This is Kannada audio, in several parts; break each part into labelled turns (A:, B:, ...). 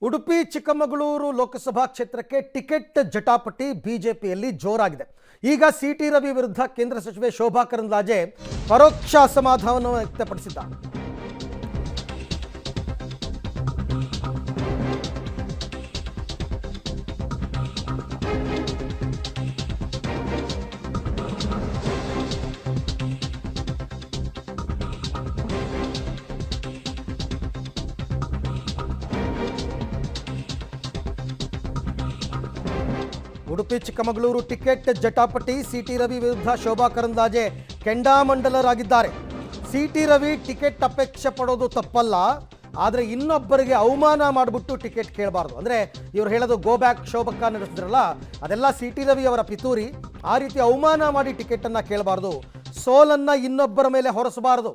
A: ಉಡುಪಿ ಚಿಕ್ಕಮಗಳೂರು ಲೋಕಸಭಾ ಕ್ಷೇತ್ರಕ್ಕೆ ಟಿಕೆಟ್ ಜಟಾಪಟಿ ಬಿಜೆಪಿಯಲ್ಲಿ ಜೋರಾಗಿದೆ. ಈಗ ಸಿಟಿ ರವಿ ವಿರುದ್ಧ ಕೇಂದ್ರ ಸಚಿವೆ ಶೋಭಾ ಕರಂದ್ಲಾಜೆ ಪರೋಕ್ಷ ಅಸಮಾಧಾನವನ್ನು ವ್ಯಕ್ತಪಡಿಸಿದ್ದಾರೆ. ಉಡುಪಿ ಚಿಕ್ಕಮಗಳೂರು ಟಿಕೆಟ್ ಜಟಾಪಟಿ, ಸಿಟಿ ರವಿ ವಿರುದ್ಧ ಶೋಭಾ ಕರಂದ್ಲಾಜೆ ಕೆಂಡಾಮಂಡಲರಾಗಿದ್ದಾರೆ. ಸಿಟಿ ರವಿ ಟಿಕೆಟ್ ಅಪೇಕ್ಷೆ ಪಡೋದು ತಪ್ಪಲ್ಲ, ಆದರೆ ಇನ್ನೊಬ್ಬರಿಗೆ ಅವಮಾನ ಮಾಡಿಬಿಟ್ಟು ಟಿಕೆಟ್ ಕೇಳಬಾರ್ದು. ಅಂದರೆ ಇವ್ರು ಹೇಳೋದು ಗೋ ಬ್ಯಾಕ್ ಶೋಭಕ್ಕ ನಡೆಸಿದ್ರಲ್ಲ, ಅದೆಲ್ಲ ಸಿಟಿ ರವಿ ಅವರ ಪಿತೂರಿ. ಆ ರೀತಿ ಅವಮಾನ ಮಾಡಿ ಟಿಕೆಟನ್ನು ಕೇಳಬಾರ್ದು, ಸೋಲನ್ನು ಇನ್ನೊಬ್ಬರ ಮೇಲೆ ಹೊರಸಬಾರದು.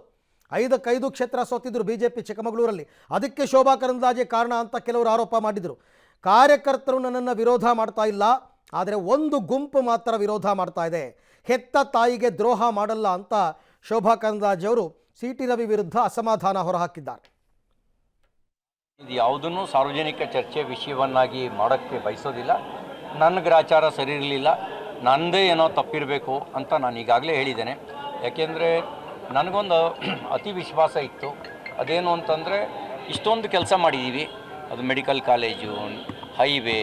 A: 5 ಕ್ಷೇತ್ರ ಸೋತಿದ್ರು ಬಿಜೆಪಿ ಚಿಕ್ಕಮಗಳೂರಲ್ಲಿ, ಅದಕ್ಕೆ ಶೋಭಾ ಕರಂದ್ಲಾಜೆ ಕಾರಣ ಅಂತ ಕೆಲವರು ಆರೋಪ ಮಾಡಿದರು. ಕಾರ್ಯಕರ್ತರು ನನ್ನನ್ನು ವಿರೋಧ ಮಾಡ್ತಾ ಇಲ್ಲ, ಆದರೆ ಒಂದು ಗುಂಪು ಮಾತ್ರ ವಿರೋಧ ಮಾಡ್ತಾ ಇದೆ. ಹೆತ್ತ ತಾಯಿಗೆ ದ್ರೋಹ ಮಾಡಲ್ಲ ಅಂತ ಶೋಭಾ ಕರಂದ್ಲಾಜೆ ಅವರು ಸಿಟಿ ರವಿ ವಿರುದ್ಧ ಅಸಮಾಧಾನ ಹೊರಹಾಕಿದ್ದಾರೆ.
B: ಇದು ಯಾವುದನ್ನು ಸಾರ್ವಜನಿಕ ಚರ್ಚೆ ವಿಷಯವನ್ನಾಗಿ ಮಾಡೋಕ್ಕೆ ಬಯಸೋದಿಲ್ಲ. ನನ್ನ ಗ್ರಾಚಾರ ಸರಿ ಇರಲಿಲ್ಲ, ನನ್ನದೇ ಏನೋ ತಪ್ಪಿರಬೇಕು ಅಂತ ನಾನು ಈಗಾಗಲೇ ಹೇಳಿದ್ದೇನೆ. ಯಾಕೆಂದರೆ ನನಗೊಂದು ಅತಿ ವಿಶ್ವಾಸ ಇತ್ತು. ಅದೇನು ಅಂತಂದರೆ, ಇಷ್ಟೊಂದು ಕೆಲಸ ಮಾಡಿದ್ದೀವಿ, ಅದು ಮೆಡಿಕಲ್ ಕಾಲೇಜು, ಹೈವೇ,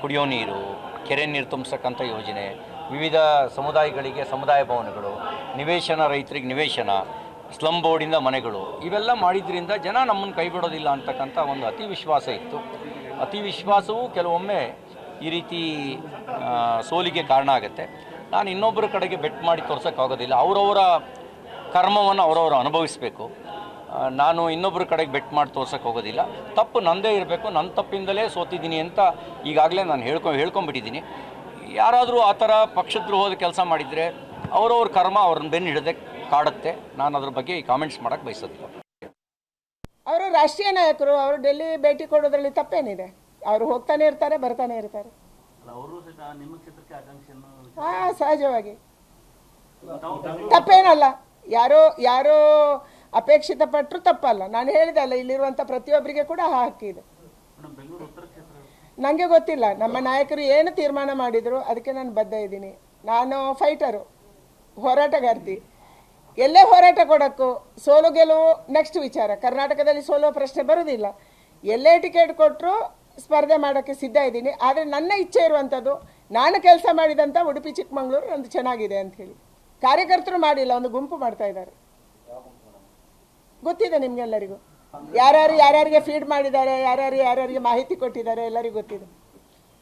B: ಕುಡಿಯೋ ನೀರು, ಕೆರೆ ನೀರು ತುಂಬಿಸಕ್ಕಂಥ ಯೋಜನೆ, ವಿವಿಧ ಸಮುದಾಯಗಳಿಗೆ ಸಮುದಾಯ ಭವನಗಳು, ನಿವೇಶನ ರೈತರಿಗೆ ನಿವೇಶನ, ಸ್ಲಮ್ ಬೋರ್ಡಿಂದ ಮನೆಗಳು, ಇವೆಲ್ಲ ಮಾಡಿದ್ರಿಂದ ಜನ ನಮ್ಮನ್ನು ಕೈ ಬಿಡೋದಿಲ್ಲ ಅಂತಕ್ಕಂಥ ಒಂದು ಅತಿ ವಿಶ್ವಾಸ ಇತ್ತು. ಅತಿ ವಿಶ್ವಾಸವು ಕೆಲವೊಮ್ಮೆ ಈ ರೀತಿ ಸೋಲಿಗೆ ಕಾರಣ ಆಗುತ್ತೆ. ನಾನು ಇನ್ನೊಬ್ಬರ ಕಡೆಗೆ ಬೆಟ್ ಮಾಡಿ ತೋರ್ಸೋಕ್ಕಾಗೋದಿಲ್ಲ. ಅವರವರ ಕರ್ಮವನ್ನು ಅವರವರು ಅನುಭವಿಸಬೇಕು. ನಾನು ಇನ್ನೊಬ್ಬರ ಕಡೆಗೆ ಬೆಟ್ ಮಾಡಿ ತೋರ್ಸೋಕ್ಕೆ ಹೋಗೋದಿಲ್ಲ. ತಪ್ಪು ನನ್ನದೇ ಇರಬೇಕು, ನನ್ನ ತಪ್ಪಿಂದಲೇ ಸೋತಿದ್ದೀನಿ ಅಂತ ಈಗಾಗಲೇ ನಾನು ಹೇಳ್ಕೊಂಬಿಟ್ಟಿದ್ದೀನಿ. ಯಾರಾದರೂ ಆ ಥರ ಪಕ್ಷದ್ರೋಹದ ಕೆಲಸ ಮಾಡಿದರೆ ಅವರವ್ರ ಕರ್ಮ ಅವ್ರನ್ನ ಬೆನ್ನು ಹಿಡದೆ ಕಾಡುತ್ತೆ. ನಾನು ಅದ್ರ ಬಗ್ಗೆ ಈ ಕಾಮೆಂಟ್ಸ್ ಮಾಡೋಕ್ಕೆ ಬಯಸೋದಿಲ್ಲ.
C: ಅವರು ರಾಷ್ಟ್ರೀಯ ನಾಯಕರು, ಅವರು ಡೆಲ್ಲಿ ಭೇಟಿ ಕೊಡೋದ್ರಲ್ಲಿ ತಪ್ಪೇನಿದೆ? ಅವರು ಹೋಗ್ತಾನೆ ಇರ್ತಾರೆ, ಬರ್ತಾನೆ ಇರ್ತಾರೆ. ಸಹಜವಾಗಿ ತಪ್ಪೇನಲ್ಲ. ಯಾರೋ ಅಪೇಕ್ಷಿತ ಪಟ್ಟರು ತಪ್ಪಲ್ಲ. ನಾನು ಹೇಳಿದೆ ಅಲ್ಲ, ಇಲ್ಲಿರುವಂಥ ಪ್ರತಿಯೊಬ್ಬರಿಗೆ ಕೂಡ ಹಕ್ಕಿದೆ. ನನಗೆ ಗೊತ್ತಿಲ್ಲ ನಮ್ಮ ನಾಯಕರು ಏನು ತೀರ್ಮಾನ ಮಾಡಿದರು, ಅದಕ್ಕೆ ನಾನು ಬದ್ಧ ಇದ್ದೀನಿ. ನಾನು ಫೈಟರು, ಹೋರಾಟಗಾರ್ತಿ. ಎಲ್ಲೇ ಹೋರಾಟ ಕೊಡೋಕ್ಕೂ ಸೋಲು ಗೆಲುವು ನೆಕ್ಸ್ಟ್ ವಿಚಾರ. ಕರ್ನಾಟಕದಲ್ಲಿ ಸೋಲುವ ಪ್ರಶ್ನೆ ಬರೋದಿಲ್ಲ. ಎಲ್ಲೇ ಟಿಕೆಟ್ ಕೊಟ್ಟರು ಸ್ಪರ್ಧೆ ಮಾಡೋಕ್ಕೆ ಸಿದ್ಧ ಇದ್ದೀನಿ. ಆದರೆ ನನ್ನ ಇಚ್ಛೆ ಇರುವಂಥದ್ದು, ನಾನು ಕೆಲಸ ಮಾಡಿದಂಥ ಉಡುಪಿ ಚಿಕ್ಕಮಗಳೂರು ನಂದು ಚೆನ್ನಾಗಿದೆ ಅಂಥೇಳಿ. ಕಾರ್ಯಕರ್ತರು ಮಾಡಿಲ್ಲ, ಒಂದು ಗುಂಪು ಮಾಡ್ತಾ ಇದ್ದಾರೆ. ಗೊತ್ತಿದೆ ನಿಮ್ಗೆಲ್ಲರಿಗೂ, ಯಾರ್ಯಾರಿಗೆ ಫೀಡ್ ಮಾಡಿದ್ದಾರೆ, ಯಾರ್ಯಾರಿಗೆ ಮಾಹಿತಿ ಕೊಟ್ಟಿದ್ದಾರೆ, ಎಲ್ಲರಿಗೂ ಗೊತ್ತಿದೆ.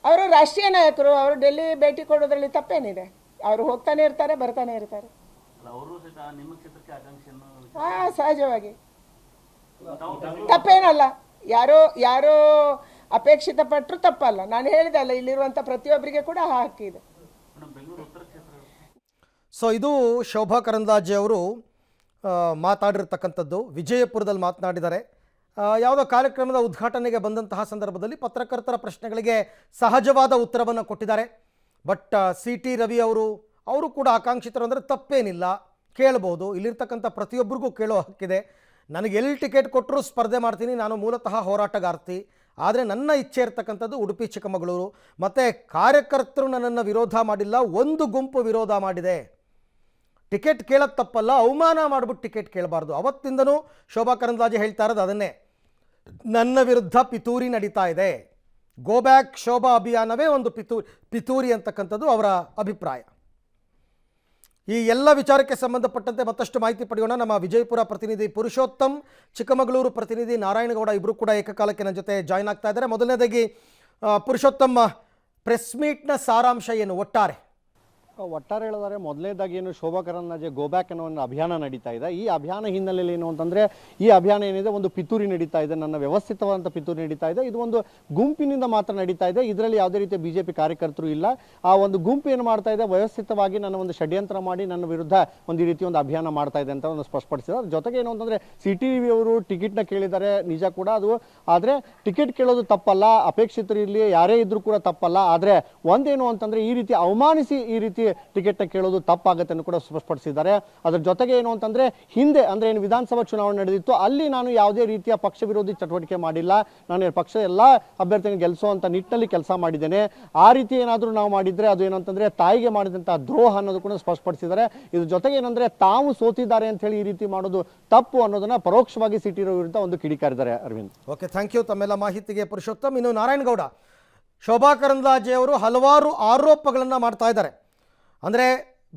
C: ಅವರು ರಾಷ್ಟ್ರೀಯ ನಾಯಕರು, ಅವರು ಡೆಲ್ಲಿ ಭೇಟಿ ಕೊಡೋದ್ರಲ್ಲಿ ತಪ್ಪೇನಿದೆ? ಅವರು ಹೋಗ್ತಾನೆ ಇರ್ತಾರೆ, ಬರ್ತಾನೆ ಇರ್ತಾರೆ. ಸಹಜವಾಗಿ ತಪ್ಪೇನಲ್ಲ. ಯಾರೋ ಅಪೇಕ್ಷಿತ ಪಟ್ಟರು ತಪ್ಪಲ್ಲ. ನಾನು ಹೇಳಿದೆ ಅಲ್ಲ, ಇಲ್ಲಿರುವಂಥ ಪ್ರತಿಯೊಬ್ಬರಿಗೆ ಕೂಡ ಹಕ್ಕಿದೆ.
A: ಸೊ ಇದು ಶೋಭಾ ಕರಂದ್ಲಾಜೆ ಅವರು ಮಾತಾಡಿರ್ತಕ್ಕಂಥದ್ದು. ವಿಜಯಪುರದಲ್ಲಿ ಮಾತನಾಡಿದ್ದಾರೆ. ಯಾವುದೋ ಕಾರ್ಯಕ್ರಮದ ಉದ್ಘಾಟನೆಗೆ ಬಂದಂತಹ ಸಂದರ್ಭದಲ್ಲಿ ಪತ್ರಕರ್ತರ ಪ್ರಶ್ನೆಗಳಿಗೆ ಸಹಜವಾದ ಉತ್ತರವನ್ನು ಕೊಟ್ಟಿದ್ದಾರೆ. ಬಟ್ ಸಿಟಿ ರವಿ ಅವರು ಕೂಡ ಆಕಾಂಕ್ಷಿತರು ಅಂದರೆ ತಪ್ಪೇನಿಲ್ಲ, ಕೇಳ್ಬೋದು. ಇಲ್ಲಿರ್ತಕ್ಕಂಥ ಪ್ರತಿಯೊಬ್ಬರಿಗೂ ಕೇಳೋ ಹಕ್ಕಿದೆ. ನನಗೆ ಎಲ್ಲಿ ಟಿಕೆಟ್ ಕೊಟ್ಟರೂ ಸ್ಪರ್ಧೆ ಮಾಡ್ತೀನಿ, ನಾನು ಮೂಲತಃ ಹೋರಾಟಗಾರ್ತಿ. ಆದರೆ ನನ್ನ ಇಚ್ಛೆ ಇರ್ತಕ್ಕಂಥದ್ದು ಉಡುಪಿ ಚಿಕ್ಕಮಗಳೂರು. ಮತ್ತು ಕಾರ್ಯಕರ್ತರು ನನ್ನನ್ನು ವಿರೋಧ ಮಾಡಿಲ್ಲ, ಒಂದು ಗುಂಪು ವಿರೋಧ ಮಾಡಿದೆ. ಟಿಕೆಟ್ ಕೇಳೋದು ತಪ್ಪಲ್ಲ, ಅವಮಾನ ಮಾಡಿಬಿಟ್ಟು ಟಿಕೆಟ್ ಕೇಳಬಾರ್ದು. ಅವತ್ತಿಂದನೂ ಶೋಭಾ ಕರಂದ್ಲಾಜೆ ಹೇಳ್ತಾ ಇರೋದು ಅದನ್ನೇ. ನನ್ನ ವಿರುದ್ಧ ಪಿತೂರಿ ನಡೀತಾ ಇದೆ, ಗೋ ಬ್ಯಾಕ್ ಶೋಭಾ ಅಭಿಯಾನವೇ ಒಂದು ಪಿತೂರಿ ಅಂತಕ್ಕಂಥದ್ದು ಅವರ ಅಭಿಪ್ರಾಯ. ಈ ಎಲ್ಲ ವಿಚಾರಕ್ಕೆ ಸಂಬಂಧಪಟ್ಟಂತೆ ಮತ್ತಷ್ಟು ಮಾಹಿತಿ ಪಡೆಯೋಣ. ನಮ್ಮ ವಿಜಯಪುರ ಪ್ರತಿನಿಧಿ ಪುರುಷೋತ್ತಮ್, ಚಿಕ್ಕಮಗಳೂರು ಪ್ರತಿನಿಧಿ ನಾರಾಯಣಗೌಡ ಇಬ್ಬರು ಕೂಡ ಏಕಕಾಲಕ್ಕೆ ನನ್ನ ಜೊತೆ ಜಾಯ್ನ್ ಆಗ್ತಾ ಇದ್ದಾರೆ. ಮೊದಲನೇದಾಗಿ ಪುರುಷೋತ್ತಮ್, ಪ್ರೆಸ್ ಮೀಟ್ನ ಸಾರಾಂಶ ಏನು ಒಟ್ಟಾರೆ
D: ಹೇಳಿದರೆ, ಮೊದಲನೇದಾಗಿ ಏನು ಶೋಭಾ ಕರಂದ್ಲಾಜೆ ಗೋ ಬ್ಯಾಕ್ ಅನ್ನೋ ಒಂದು ಅಭಿಯಾನ ನಡೀತಾ ಇದೆ. ಈ ಅಭಿಯಾನ ಹಿನ್ನೆಲೆಯಲ್ಲಿ ಏನು ಅಂತಂದರೆ, ಈ ಅಭಿಯಾನ ಏನಿದೆ ಒಂದು ಪಿತೂರಿ ನಡೀತಾ ಇದೆ, ನನ್ನ ವ್ಯವಸ್ಥಿತವಾದಂಥ ಪಿತೂರಿ ನಡೀತಾ ಇದೆ. ಇದು ಒಂದು ಗುಂಪಿನಿಂದ ಮಾತ್ರ ನಡೀತಾ ಇದೆ. ಇದರಲ್ಲಿ ಯಾವುದೇ ರೀತಿಯ ಬಿಜೆಪಿ ಕಾರ್ಯಕರ್ತರು ಇಲ್ಲ. ಆ ಒಂದು ಗುಂಪು ಏನು ಮಾಡ್ತಾ ಇದೆ, ವ್ಯವಸ್ಥಿತವಾಗಿ ನನ್ನ ಒಂದು ಷಡ್ಯಂತ್ರ ಮಾಡಿ ನನ್ನ ವಿರುದ್ಧ ಒಂದು ಈ ರೀತಿ ಒಂದು ಅಭಿಯಾನ ಮಾಡ್ತಾ ಇದೆ ಅಂತ ಒಂದು ಸ್ಪಷ್ಟಪಡಿಸಿದ್ದಾರೆ. ಜೊತೆಗೆ ಏನು ಅಂತಂದರೆ, ಸಿಟಿ ರವಿ ಅವರು ಟಿಕೆಟ್ನ ಕೇಳಿದ್ದಾರೆ, ನಿಜ ಕೂಡ ಅದು. ಆದರೆ ಟಿಕೆಟ್ ಕೇಳೋದು ತಪ್ಪಲ್ಲ, ಅಪೇಕ್ಷಿತರು ಇರಲಿ ಯಾರೇ ಇದ್ರೂ ಕೂಡ ತಪ್ಪಲ್ಲ. ಆದರೆ ಒಂದೇನು ಅಂತಂದರೆ, ಈ ರೀತಿ ಅವಮಾನಿಸಿ ಈ ರೀತಿ ಟಿಕೆಟ್ನ ಕೇಳೋದು ತಪ್ಪಾಗುತ್ತೆ ಅಂತ ಕೂಡ ಸ್ಪಷ್ಟಪಡಿಸಿದ್ದಾರೆ. ಅದರ ಜೊತೆಗೆ ಏನು ಅಂತಂದ್ರೆ ಹಿಂದೆ ಅಂದ್ರೆ ಏನು ವಿಧಾನಸಭಾ ಚುನಾವಣೆ ನಡೆದಿತ್ತು ಅಲ್ಲಿ ನಾನು ಯಾವುದೇ ರೀತಿಯ ಪಕ್ಷ ವಿರೋಧಿ ಚಟುವಟಿಕೆ ಮಾಡಿಲ್ಲ, ನಾನು ಪಕ್ಷದ ಎಲ್ಲ ಅಭ್ಯರ್ಥಿಗಳನ್ನು ಗೆಲ್ಲಿಸುವಂತ ನಿಟ್ಟಿನಲ್ಲಿ ಕೆಲಸ ಮಾಡಿದ್ದೇನೆ. ಆ ರೀತಿ ಏನಾದರೂ ನಾವು ಮಾಡಿದ್ರೆ ಅದು ಏನಂತಂದ್ರೆ ತಾಯಿಗೆ ಮಾಡಿದಂತಹ ದ್ರೋಹ ಅನ್ನೋದು ಕೂಡ ಸ್ಪಷ್ಟಪಡಿಸಿದ್ದಾರೆ. ಇದ್ರ ಜೊತೆಗೆ ಏನಂದ್ರೆ ತಾವು ಸೋತಿದ್ದಾರೆ ಅಂತ ಹೇಳಿ ಈ ರೀತಿ ಮಾಡೋದು ತಪ್ಪು ಅನ್ನೋದನ್ನ ಪರೋಕ್ಷವಾಗಿ ಸಿಟಿ ರವಿ ವಿರುದ್ಧ ಒಂದು ಕಿಡಿಕಾರಿದ್ದಾರೆ. ಅರವಿಂದ್,
A: ಓಕೆ, ಥ್ಯಾಂಕ್ ಯು ತಮ್ಮೆಲ್ಲ ಮಾಹಿತಿಗೆ ಪುರುಷೋತ್ತಮ್. ಇನ್ನು ನಾರಾಯಣಗೌಡ, ಶೋಭಾ ಕರಂದ್ಲಾಜೆ ಅವರು ಹಲವಾರು ಆರೋಪಗಳನ್ನು ಮಾಡ್ತಾ ಇದ್ದಾರೆ. ಅಂದರೆ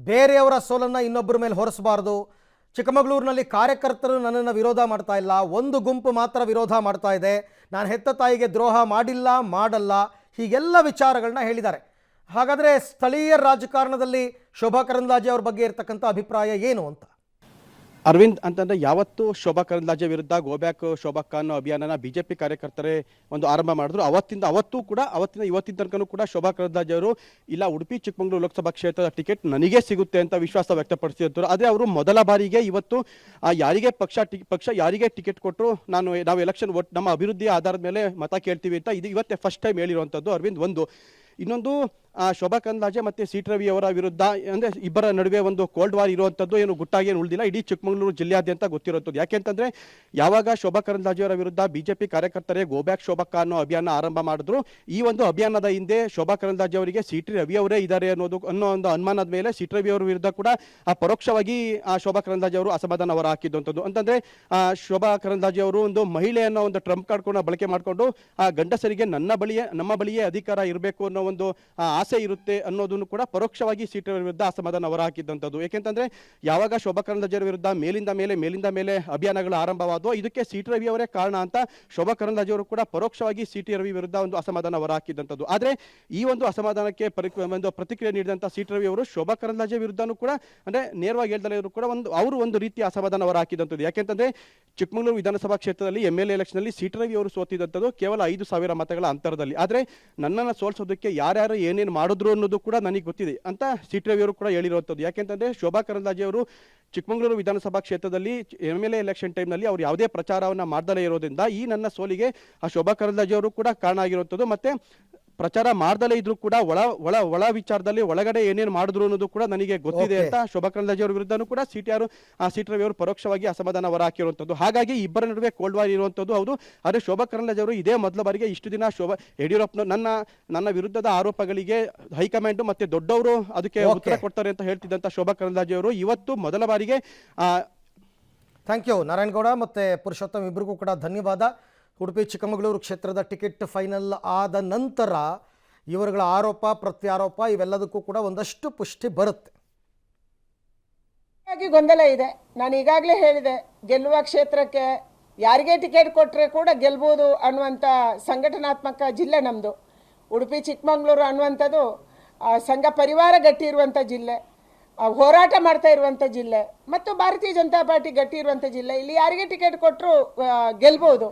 A: ಬೇರೆಯವರ ಸೋಲನ್ನು ಇನ್ನೊಬ್ಬರ ಮೇಲೆ ಹೊರಿಸಬಾರ್ದು, ಚಿಕ್ಕಮಗಳೂರಿನಲ್ಲಿ ಕಾರ್ಯಕರ್ತರು ನನ್ನನ್ನು ವಿರೋಧ ಮಾಡ್ತಾ ಇಲ್ಲ, ಒಂದು ಗುಂಪು ಮಾತ್ರ ವಿರೋಧ ಮಾಡ್ತಾ ಇದೆ, ನಾನು ಹೆತ್ತ ತಾಯಿಗೆ ದ್ರೋಹ ಮಾಡಿಲ್ಲ ಮಾಡಲ್ಲ, ಹೀಗೆಲ್ಲ ವಿಚಾರಗಳನ್ನ ಹೇಳಿದ್ದಾರೆ. ಹಾಗಾದರೆ ಸ್ಥಳೀಯ ರಾಜಕಾರಣದಲ್ಲಿ ಶೋಭಾ ಕರಂದ್ಲಾಜೆ ಅವ್ರ ಬಗ್ಗೆ ಇರತಕ್ಕಂಥ ಅಭಿಪ್ರಾಯ ಏನು ಅಂತ?
E: ಅರವಿಂದ್, ಅಂತಂದ್ರೆ ಯಾವತ್ತು ಶೋಭಾ ಕರಂದ್ಲಾಜೆ ವಿರುದ್ಧ ಗೋಬ್ಯಾಕ್ ಶೋಭಕ್ಕ ಅನ್ನೋ ಅಭಿಯಾನನ ಬಿಜೆಪಿ ಕಾರ್ಯಕರ್ತರೇ ಒಂದು ಆರಂಭ ಮಾಡಿದ್ರು. ಅವತ್ತಿನ ಇವತ್ತಿನ ತನಕನೂ ಕೂಡ ಶೋಭಾ ಕರಂದ್ಲಾಜೆ ಅವರು ಇಲ್ಲ ಉಡುಪಿ ಚಿಕ್ಕಮಗಳೂರು ಲೋಕಸಭಾ ಕ್ಷೇತ್ರದ ಟಿಕೆಟ್ ನನಗೇ ಸಿಗುತ್ತೆ ಅಂತ ವಿಶ್ವಾಸ ವ್ಯಕ್ತಪಡಿಸಿದ್ರು. ಆದರೆ ಅವರು ಮೊದಲ ಬಾರಿಗೆ ಇವತ್ತು ಯಾರಿಗೆ ಪಕ್ಷ ಯಾರಿಗೆ ಟಿಕೆಟ್ ಕೊಟ್ಟರು ನಾವು ಎಲೆಕ್ಷನ್ ನಮ್ಮ ಅಭಿವೃದ್ಧಿಯ ಆಧಾರದ ಮೇಲೆ ಮತ ಕೇಳ್ತೀವಿ ಅಂತ ಇದು ಇವತ್ತೇ ಫಸ್ಟ್ ಟೈಮ್ ಹೇಳಿರುವಂಥದ್ದು. ಅರವಿಂದ್, ಇನ್ನೊಂದು ಶೋಭಾ ಕರಂದ್ಲಾಜೆ ಮತ್ತೆ ಸಿಟಿ ರವಿ ಅವರ ವಿರುದ್ಧ ಅಂದ್ರೆ ಇಬ್ಬರ ನಡುವೆ ಒಂದು ಕೋಲ್ಡ್ ವಾರ್ ಇರುವಂಥದ್ದು ಏನು ಗುಟ್ಟಾಗಿ ಏನು ಉಳಿದಿಲ್ಲ, ಇಡೀ ಚಿಕ್ಕಮಗಳೂರು ಜಿಲ್ಲೆಯಾದ್ಯಂತ ಗೊತ್ತಿರುವಂಥದ್ದು. ಯಾಕೆಂತಂದ್ರೆ ಯಾವಾಗ ಶೋಭಾ ಕರಂದ್ಲಾಜೆ ಅವರ ವಿರುದ್ಧ ಬಿಜೆಪಿ ಕಾರ್ಯಕರ್ತರೇ ಗೋಬ್ಯಾಕ್ ಶೋಭಕ್ಕ ಅನ್ನೋ ಅಭಿಯಾನ ಆರಂಭ ಮಾಡಿದ್ರು, ಈ ಒಂದು ಅಭಿಯಾನದ ಹಿಂದೆ ಶೋಭಾ ಕರಂದ್ಲಾಜೆ ಅವರಿಗೆ ಸಿಟಿ ರವಿ ಅವರೇ ಇದ್ದಾರೆ ಅನ್ನೋ ಒಂದು ಅನುಮಾನದ ಮೇಲೆ ಸಿಟಿ ರವಿ ಅವರ ವಿರುದ್ಧ ಕೂಡ ಪರೋಕ್ಷವಾಗಿ ಶೋಭಾ ಕರಂದ್ಲಾಜೆ ಅವರು ಅಸಮಾಧಾನ ಹೊರ ಹಾಕಿದ್ದಂಥದ್ದು. ಅಂತಂದ್ರೆ ಶೋಭಾ ಕರಂದ್ಲಾಜೆ ಅವರು ಒಂದು ಮಹಿಳೆ ಅನ್ನೋ ಒಂದು ಟ್ರಂಪ್ ಕಾರ್ಡ್ ಬಳಕೆ ಮಾಡಿಕೊಂಡು ಗಂಡಸರಿಗೆ ನಮ್ಮ ಬಳಿಯೇ ಅಧಿಕಾರ ಇರಬೇಕು ಅನ್ನೋ ಒಂದು ಆಸೆ ಇರುತ್ತೆ ಅನ್ನೋದನ್ನು ಕೂಡ ಪರೋಕ್ಷವಾಗಿ ಸಿಟಿ ರವಿ ವಿರುದ್ಧ ಅಸಮಾಧಾನ ಹೊರ ಹಾಕಿದ್ದಂಥದ್ದು. ಯಾಕೆಂತಂದ್ರೆ ಯಾವಾಗ ಶೋಭಾ ಕರಂದ್ಲಾಜೆ ವಿರುದ್ಧ ಮೇಲಿಂದ ಮೇಲೆ ಅಭಿಯಾನಗಳು ಆರಂಭವಾದವು, ಇದಕ್ಕೆ ಸಿಟಿ ರವಿ ಅವರೇ ಕಾರಣ ಅಂತ ಶೋಭಾ ಕರಂದ್ಲಾಜೆ ಅವರು ಕೂಡ ಪರೋಕ್ಷವಾಗಿ ಸಿಟಿ ರವಿ ವಿರುದ್ಧ ಒಂದು ಅಸಮಾಧಾನ ಹೊರ ಹಾಕಿದ್ದಂಥದ್ದು. ಆದ್ರೆ ಈ ಒಂದು ಅಸಮಾಧಾನಕ್ಕೆ ಒಂದು ಪ್ರತಿಕ್ರಿಯೆ ನೀಡಿದಂತ ಸಿಟಿ ರವಿ ಅವರು ಶೋಭಾ ಕರಂದ್ಲಾಜೆ ವಿರುದ್ಧನೂ ಕೂಡ ಅಂದ್ರೆ ನೇರವಾಗಿ ಹೇಳ್ದಲೇ ಇವರು ಕೂಡ ಅವರು ಒಂದು ರೀತಿಯ ಅಸಮಾಧಾನ ಹೊರ ಹಾಕಿದಂಥದ್ದು. ಯಾಕೆಂತಂದ್ರೆ ಚಿಕ್ಕಮಗಳೂರು ವಿಧಾನಸಭಾ ಕ್ಷೇತ್ರದಲ್ಲಿ MLA ಎಲೆಕ್ಷನ್ ಅಲ್ಲಿ ಸಿಟಿ ರವಿ ಅವರು ಸೋತಿದಂಥದ್ದು ಕೇವಲ 5,000 ಮತಗಳ ಅಂತರದಲ್ಲಿ. ಆದ್ರೆ ನನ್ನನ್ನು ಸೋಲಿಸೋದಕ್ಕೆ ಯಾರ್ಯಾರು ಏನೇನು ಮಾಡಿದ್ರು ಅನ್ನೋದು ಕೂಡ ನನಗೆ ಗೊತ್ತಿದೆ ಅಂತ ಸಿಟಿ ರವಿ ಅವರು ಕೂಡ ಹೇಳಿರುವಂಥದ್ದು. ಯಾಕೆಂತಂದ್ರೆ ಶೋಭಾ ಕರಂದ್ಲಾಜೆ ಅವರು ಚಿಕ್ಕಮಗಳೂರು ವಿಧಾನಸಭಾ ಕ್ಷೇತ್ರದಲ್ಲಿ MLA ಎಲೆಕ್ಷನ್ ಟೈಮ್ನಲ್ಲಿ ಅವರು ಯಾವುದೇ ಪ್ರಚಾರವನ್ನ ಮಾಡ್ದಲೇ ಇರೋದ್ರಿಂದ ಈ ನನ್ನ ಸೋಲಿಗೆ ಶೋಭಾ ಕರಂದ್ಲಾಜೆ ಅವರು ಕೂಡ ಕಾರಣ ಆಗಿರುವಂಥದ್ದು. ಮತ್ತೆ ಪ್ರಚಾರ ಮಾಡ್ದಲೇ ಇದ್ರು ಕೂಡ ಒಳ ವಿಚಾರದಲ್ಲಿ ಒಳಗಡೆ ಏನೇನು ಮಾಡಿದ್ರು ಅನ್ನೋದು ಕೂಡ ನನಗೆ ಗೊತ್ತಿದೆ ಅಂತ ಶೋಭಾ ಕರಂದ್ಲಾಜೆ ಅವರ ವಿರುದ್ಧನೂ ಕೂಡ ಸಿಟಿ ರವಿ ಅವರು ಪರೋಕ್ಷವಾಗಿ ಅಸಮಾಧಾನ ಹೊರ ಹಾಕಿರುವಂಥದ್ದು. ಹಾಗಾಗಿ ಇಬ್ಬರ ನಡುವೆ ಕೋಲ್ಡ್ ವಾರ್ ಇರುವಂಥದ್ದು ಹೌದು. ಆದರೆ ಶೋಭಾ ಕರಂದ್ಲಾಜೆ ಅವರು ಇದೇ ಮೊದಲ ಬಾರಿಗೆ ಇಷ್ಟು ದಿನ ಯಡಿಯೂರಪ್ಪ ನನ್ನ ವಿರುದ್ಧದ ಆರೋಪಗಳಿಗೆ ಹೈಕಮಾಂಡ್ ಮತ್ತೆ ದೊಡ್ಡವರು ಅದಕ್ಕೆ ಉತ್ತರ ಕೊಡ್ತಾರೆ ಅಂತ ಹೇಳ್ತಿದ್ದಂತ ಶೋಭಾ ಕರಂದ್ಲಾಜೆ ಅವರು ಇವತ್ತು ಮೊದಲ ಬಾರಿಗೆ
A: ಥ್ಯಾಂಕ್ ಯು ನಾರಾಯಣಗೌಡ ಮತ್ತು ಪುರುಷೋತ್ತಮ್, ಇಬ್ಬರಿಗೂ ಕೂಡ ಧನ್ಯವಾದ. ಉಡುಪಿ ಚಿಕ್ಕಮಗಳೂರು ಕ್ಷೇತ್ರದ ಟಿಕೆಟ್ ಫೈನಲ್ ಆದ ನಂತರ ಇವರುಗಳ ಆರೋಪ ಪ್ರತ್ಯಾರೋಪ ಇವೆಲ್ಲದಕ್ಕೂ ಕೂಡ ಒಂದಷ್ಟು ಪುಷ್ಟಿ ಬರುತ್ತೆ.
C: ಗೊಂದಲ ಇದೆ. ನಾನು ಈಗಾಗಲೇ ಹೇಳಿದೆ, ಗೆಲ್ಲುವ ಕ್ಷೇತ್ರಕ್ಕೆ ಯಾರಿಗೆ ಟಿಕೆಟ್ ಕೊಟ್ಟರೆ ಕೂಡ ಗೆಲ್ಬೋದು ಅನ್ನುವಂಥ ಸಂಘಟನಾತ್ಮಕ ಜಿಲ್ಲೆ ನಮ್ಮದು. ಉಡುಪಿ ಚಿಕ್ಕಮಗಳೂರು ಅನ್ನುವಂಥದ್ದು ಸಂಘ ಪರಿವಾರ ಗಟ್ಟಿ ಇರುವಂಥ ಜಿಲ್ಲೆ, ಹೋರಾಟ ಮಾಡ್ತಾ ಇರುವಂಥ ಜಿಲ್ಲೆ ಮತ್ತು ಭಾರತೀಯ ಜನತಾ ಪಾರ್ಟಿ ಗಟ್ಟಿ ಇರುವಂಥ ಜಿಲ್ಲೆ. ಇಲ್ಲಿ ಯಾರಿಗೆ ಟಿಕೆಟ್ ಕೊಟ್ಟರು ಗೆಲ್ಬಹುದು.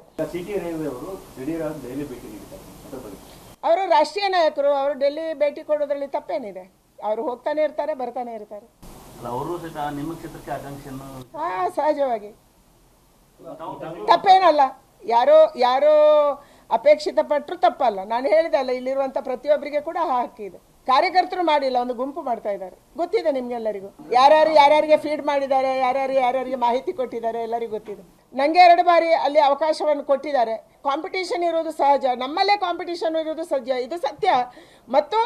C: ಅವರು ರಾಷ್ಟ್ರೀಯ ನಾಯಕರು, ಅವರು ಡೆಲ್ಲಿ ಭೇಟಿ ಕೊಡೋದ್ರಲ್ಲಿ ತಪ್ಪೇನಿದೆ? ಅವರು ಹೋಗ್ತಾನೆ ಇರ್ತಾರೆ, ಬರ್ತಾನೆ ಇರ್ತಾರೆ. ಸಹಜವಾಗಿ ತಪ್ಪೇನಲ್ಲ. ಯಾರೋ ಅಪೇಕ್ಷಿತ ಪಟ್ಟರು ತಪ್ಪಲ್ಲ. ನಾನು ಹೇಳಿದೆ ಅಲ್ಲ, ಇಲ್ಲಿರುವಂಥ ಪ್ರತಿಯೊಬ್ಬರಿಗೆ ಕೂಡ ಹಾಕಿದೆ. ಕಾರ್ಯಕರ್ತರು ಮಾಡಿಲ್ಲ, ಒಂದು ಗುಂಪು ಮಾಡ್ತಾ ಇದ್ದಾರೆ. ಗೊತ್ತಿದೆ ನಿಮ್ಗೆಲ್ಲರಿಗೂ ಯಾರ್ಯಾರಿಗೆ ಫೀಡ್ ಮಾಡಿದ್ದಾರೆ, ಯಾರ್ಯಾರಿಗೆ ಮಾಹಿತಿ ಕೊಟ್ಟಿದ್ದಾರೆ, ಎಲ್ಲರಿಗೂ ಗೊತ್ತಿದೆ. ನನಗೆ 2 ಬಾರಿ ಅಲ್ಲಿ ಅವಕಾಶವನ್ನು ಕೊಟ್ಟಿದ್ದಾರೆ. ಕಾಂಪಿಟೇಷನ್ ಇರೋದು ಸಹಜ, ನಮ್ಮಲ್ಲೇ ಕಾಂಪಿಟೇಷನ್ ಇರೋದು ಸಹಜ, ಇದು ಸತ್ಯ ಮತ್ತು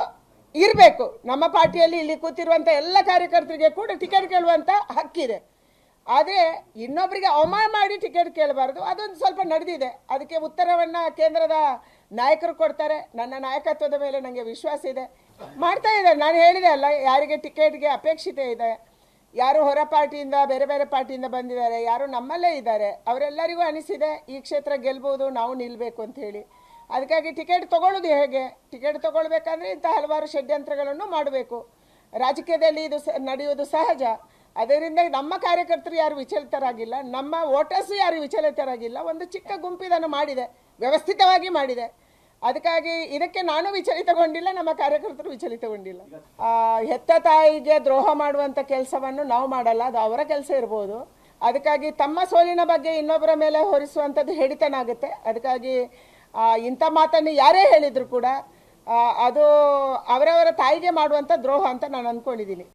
C: ಇರಬೇಕು. ನಮ್ಮ ಪಾರ್ಟಿಯಲ್ಲಿ ಇಲ್ಲಿ ಕೂತಿರುವಂಥ ಎಲ್ಲ ಕಾರ್ಯಕರ್ತರಿಗೆ ಕೂಡ ಟಿಕೆಟ್ ಕೇಳುವಂಥ ಹಕ್ಕಿದೆ. ಆದರೆ ಇನ್ನೊಬ್ಬರಿಗೆ ಅವಮಾನ ಮಾಡಿ ಟಿಕೆಟ್ ಕೇಳಬಾರ್ದು. ಅದೊಂದು ಸ್ವಲ್ಪ ನಡೆದಿದೆ. ಅದಕ್ಕೆ ಉತ್ತರವನ್ನು ಕೇಂದ್ರದ ನಾಯಕರು ಕೊಡ್ತಾರೆ. ನನ್ನ ನಾಯಕತ್ವದ ಮೇಲೆ ನನಗೆ ವಿಶ್ವಾಸ ಇದೆ, ಮಾಡ್ತಾ ಇದ್ದಾರೆ. ನಾನು ಹೇಳಿದೆ ಅಲ್ಲ, ಯಾರಿಗೆ ಟಿಕೆಟ್ಗೆ ಅಪೇಕ್ಷಿತೆ ಇದೆ, ಯಾರು ಹೊರ ಪಾರ್ಟಿಯಿಂದ ಬೇರೆ ಪಾರ್ಟಿಯಿಂದ ಬಂದಿದ್ದಾರೆ, ಯಾರು ನಮ್ಮಲ್ಲೇ ಇದ್ದಾರೆ, ಅವರೆಲ್ಲರಿಗೂ ಅನಿಸಿದೆ ಈ ಕ್ಷೇತ್ರ ಗೆಲ್ಬೋದು, ನಾವು ನಿಲ್ಲಬೇಕು ಅಂತ ಹೇಳಿ. ಅದಕ್ಕಾಗಿ ಟಿಕೆಟ್ ತಗೊಳ್ಳೋದು ಹೇಗೆ? ಟಿಕೆಟ್ ತಗೊಳ್ಬೇಕಂದ್ರೆ ಇಂಥ ಹಲವಾರು ಷಡ್ಯಂತ್ರಗಳನ್ನು ಮಾಡಬೇಕು. ರಾಜಕೀಯದಲ್ಲಿ ಇದು ನಡೆಯೋದು ಸಹಜ. ಅದರಿಂದ ನಮ್ಮ ಕಾರ್ಯಕರ್ತರು ಯಾರು ವಿಚಲಿತರಾಗಿಲ್ಲ, ನಮ್ಮ ವೋಟರ್ಸು ಯಾರು ವಿಚಲಿತರಾಗಿಲ್ಲ. ಒಂದು ಚಿಕ್ಕ ಗುಂಪಿದನ್ನು ಮಾಡಿದೆ, ವ್ಯವಸ್ಥಿತವಾಗಿ ಮಾಡಿದೆ. ಅದಕ್ಕಾಗಿ ಇದಕ್ಕೆ ನಾನು ವಿಚಲಿತಗೊಂಡಿಲ್ಲ, ನಮ್ಮ ಕಾರ್ಯಕರ್ತರು ವಿಚಲಿತಗೊಂಡಿಲ್ಲ. ಹೆತ್ತ ತಾಯಿಗೆ ದ್ರೋಹ ಮಾಡುವಂಥ ಕೆಲಸವನ್ನು ನಾವು ಮಾಡಲ್ಲ, ಅದು ಅವರ ಕೆಲಸ ಇರ್ಬೋದು. ಅದಕ್ಕಾಗಿ ತಮ್ಮ ಸೋಲಿನ ಬಗ್ಗೆ ಇನ್ನೊಬ್ಬರ ಮೇಲೆ ಹೊರಿಸುವಂಥದ್ದು ಹಿಡಿತನ ಆಗುತ್ತೆ. ಅದಕ್ಕಾಗಿ ಇಂಥ ಮಾತನ್ನು ಯಾರೇ ಹೇಳಿದ್ರು ಕೂಡ ಅದು ಅವರವರ ತಾಯಿಗೆ ಮಾಡುವಂಥ ದ್ರೋಹ ಅಂತ ನಾನು ಅಂದ್ಕೊಂಡಿದ್ದೀನಿ.